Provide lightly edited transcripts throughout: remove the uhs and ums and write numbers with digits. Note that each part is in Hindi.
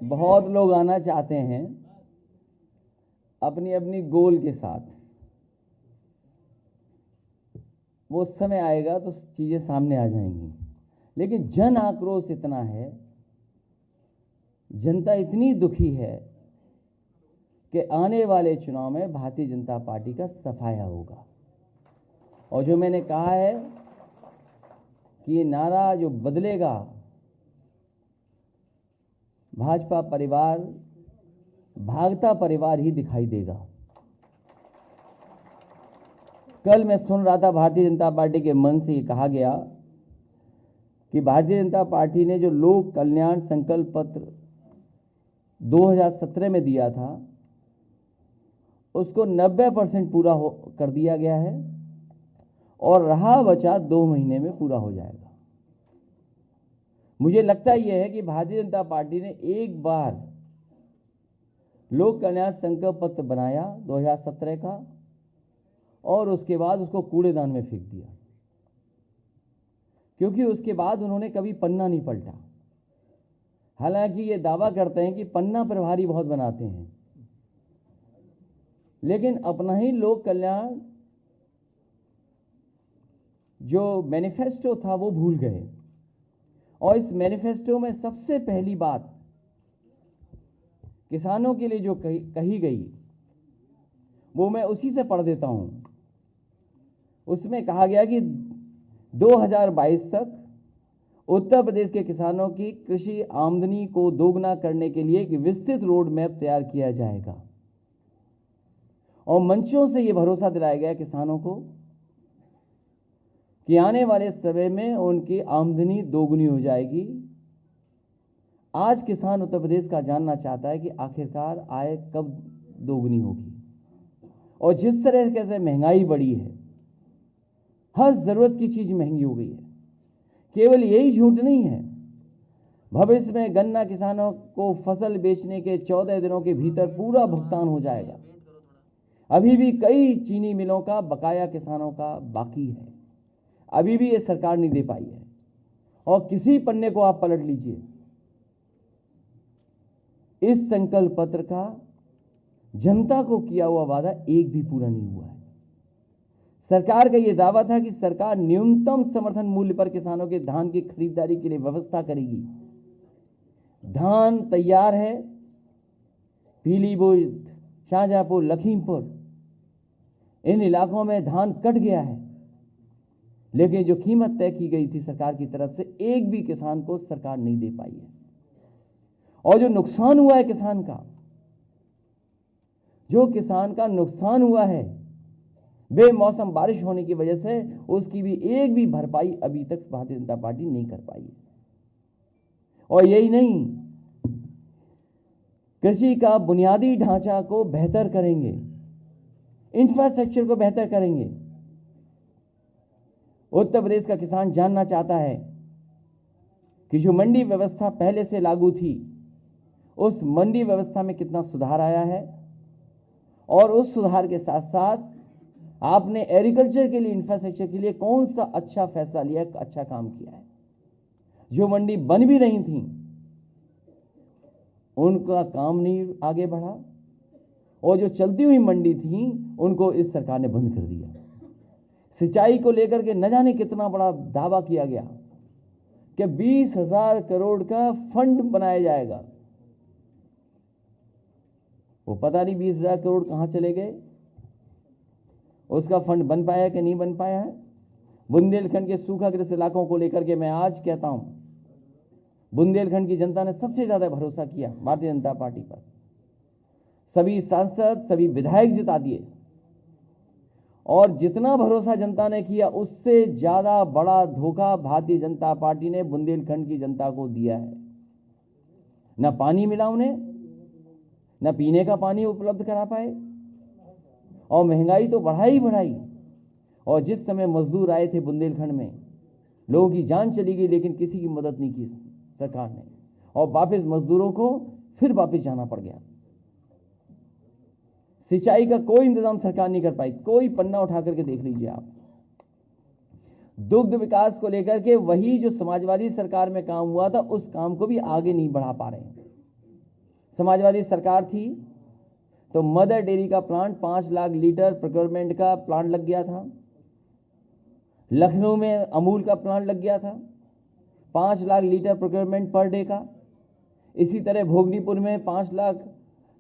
बहुत लोग आना चाहते हैं अपनी अपनी गोल के साथ। वो समय आएगा तो चीजें सामने आ जाएंगी, लेकिन जन आक्रोश इतना है, जनता इतनी दुखी है कि आने वाले चुनाव में भारतीय जनता पार्टी का सफाया होगा। और जो मैंने कहा है कि ये नारा जो बदलेगा, भाजपा परिवार भागता परिवार ही दिखाई देगा। कल मैं सुन रहा था भारतीय जनता पार्टी के मन से ये कहा गया कि भारतीय जनता पार्टी ने जो लोक कल्याण संकल्प पत्र 2017 में दिया था उसको 90% पूरा कर दिया गया है और रहा बचा 2 महीने में पूरा हो जाएगा। मुझे लगता यह है कि भारतीय जनता पार्टी ने एक बार लोक कल्याण संकल्प पत्र बनाया 2017 का और उसके बाद उसको कूड़ेदान में फेंक दिया, क्योंकि उसके बाद उन्होंने कभी पन्ना नहीं पलटा। हालांकि ये दावा करते हैं कि पन्ना प्रभारी बहुत बनाते हैं, लेकिन अपना ही लोक कल्याण जो मैनिफेस्टो था वो भूल गए। और इस मैनिफेस्टो में सबसे पहली बात किसानों के लिए जो कही गई वो मैं उसी से पढ़ देता हूं। उसमें कहा गया कि 2022 तक उत्तर प्रदेश के किसानों की कृषि आमदनी को दोगुना करने के लिए एक विस्तृत रोड मैप तैयार किया जाएगा। और मंचों से यह भरोसा दिलाया गया किसानों को कि आने वाले समय में उनकी आमदनी दोगुनी हो जाएगी। आज किसान उत्तर प्रदेश का जानना चाहता है कि आखिरकार आय कब दोगुनी होगी। और जिस तरह से महंगाई बढ़ी है, हर जरूरत की चीज महंगी हो गई है। केवल यही झूठ नहीं है, भविष्य में गन्ना किसानों को फसल बेचने के 14 दिनों के भीतर पूरा भुगतान हो जाएगा। अभी भी कई चीनी मिलों का बकाया किसानों का बाकी है, अभी भी ये सरकार नहीं दे पाई है। और किसी पन्ने को आप पलट लीजिए, इस संकल्प पत्र का जनता को किया हुआ वादा एक भी पूरा नहीं हुआ है। सरकार का यह दावा था कि सरकार न्यूनतम समर्थन मूल्य पर किसानों के धान की खरीदारी के लिए व्यवस्था करेगी। धान तैयार है, पीलीभीत, शाहजहांपुर, लखीमपुर, इन इलाकों में धान कट गया है, लेकिन जो कीमत तय की गई थी सरकार की तरफ से, एक भी किसान को सरकार नहीं दे पाई है। और जो नुकसान हुआ है किसान का, जो किसान का नुकसान हुआ है बेमौसम बारिश होने की वजह से, उसकी भी एक भी भरपाई अभी तक भारतीय जनता पार्टी नहीं कर पाई है। और यही नहीं, कृषि का बुनियादी ढांचा को बेहतर करेंगे, इंफ्रास्ट्रक्चर को बेहतर करेंगे। उत्तर प्रदेश का किसान जानना चाहता है कि जो मंडी व्यवस्था पहले से लागू थी, उस मंडी व्यवस्था में कितना सुधार आया है, और उस सुधार के साथ साथ आपने एग्रीकल्चर के लिए, इंफ्रास्ट्रक्चर के लिए कौन सा अच्छा फैसला लिया, अच्छा काम किया है। जो मंडी बन भी रही थी उनका काम नहीं आगे बढ़ा, और जो चलती हुई मंडी थी उनको इस सरकार ने बंद कर दिया। सिंचाई को लेकर के न जाने कितना बड़ा दावा किया गया कि 20,000 करोड़ का फंड बनाया जाएगा। वो पता नहीं 20,000 करोड़ कहां चले गए, उसका फंड बन पाया कि नहीं बन पाया है। बुंदेलखंड के सूखाग्रस्त इलाकों को लेकर के मैं आज कहता हूं, बुंदेलखंड की जनता ने सबसे ज्यादा भरोसा किया भारतीय जनता पार्टी पर। सभी सांसद, सभी विधायक जिता दिए, और जितना भरोसा जनता ने किया उससे ज्यादा बड़ा धोखा भारतीय जनता पार्टी ने बुंदेलखंड की जनता को दिया है। न पानी मिला उन्हें, न पीने का पानी उपलब्ध करा पाए, और महंगाई तो बढ़ाई बढ़ाई। और जिस समय मजदूर आए थे बुंदेलखंड में, लोगों की जान चली गई, लेकिन किसी की मदद नहीं की सरकार ने, और वापस मजदूरों को फिर वापस जाना पड़ गया। सिंचाई का कोई इंतजाम सरकार नहीं कर पाई, कोई पन्ना उठा करके देख लीजिए आप। दुग्ध विकास को लेकर के वही जो समाजवादी सरकार में काम हुआ था, उस काम को भी आगे नहीं बढ़ा पा रहे हैं। समाजवादी सरकार थी तो मदर डेयरी का प्लांट 5 लाख लीटर प्रोक्योरमेंट का प्लांट लग गया था। लखनऊ में अमूल का प्लांट लग गया था 5 lakh litre procurement per day का। इसी तरह भोगनीपुर में 5 लाख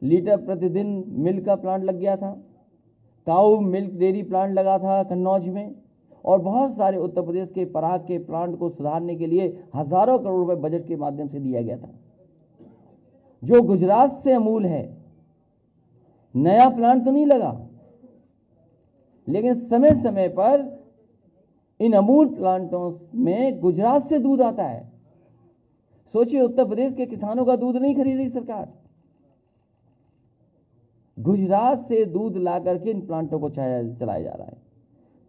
लीटर प्रतिदिन मिल्क का प्लांट लग गया था। काऊ मिल्क डेयरी प्लांट लगा था कन्नौज में। और बहुत सारे उत्तर प्रदेश के पराग के प्लांट को सुधारने के लिए हजारों करोड़ रुपए बजट के माध्यम से दिया गया था। जो गुजरात से अमूल है, नया प्लांट तो नहीं लगा, लेकिन समय समय पर इन अमूल प्लांटों में गुजरात से दूध आता है। सोचिए, उत्तर प्रदेश के किसानों का दूध नहीं खरीद रही सरकार, गुजरात से दूध ला करके इन प्लांटों को चलाया जा रहा है।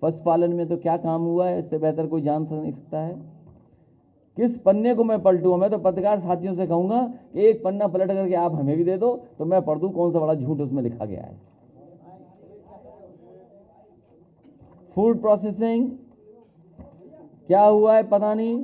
पशुपालन में तो क्या काम हुआ है, इससे बेहतर कोई जान नहीं सकता है। किस पन्ने को मैं पलटूं? मैं तो पत्रकार साथियों से कहूंगा कि एक पन्ना पलट करके आप हमें भी दे दो तो मैं पढ़ दूं कौन सा बड़ा झूठ उसमें लिखा गया है। फूड प्रोसेसिंग क्या हुआ है पता नहीं।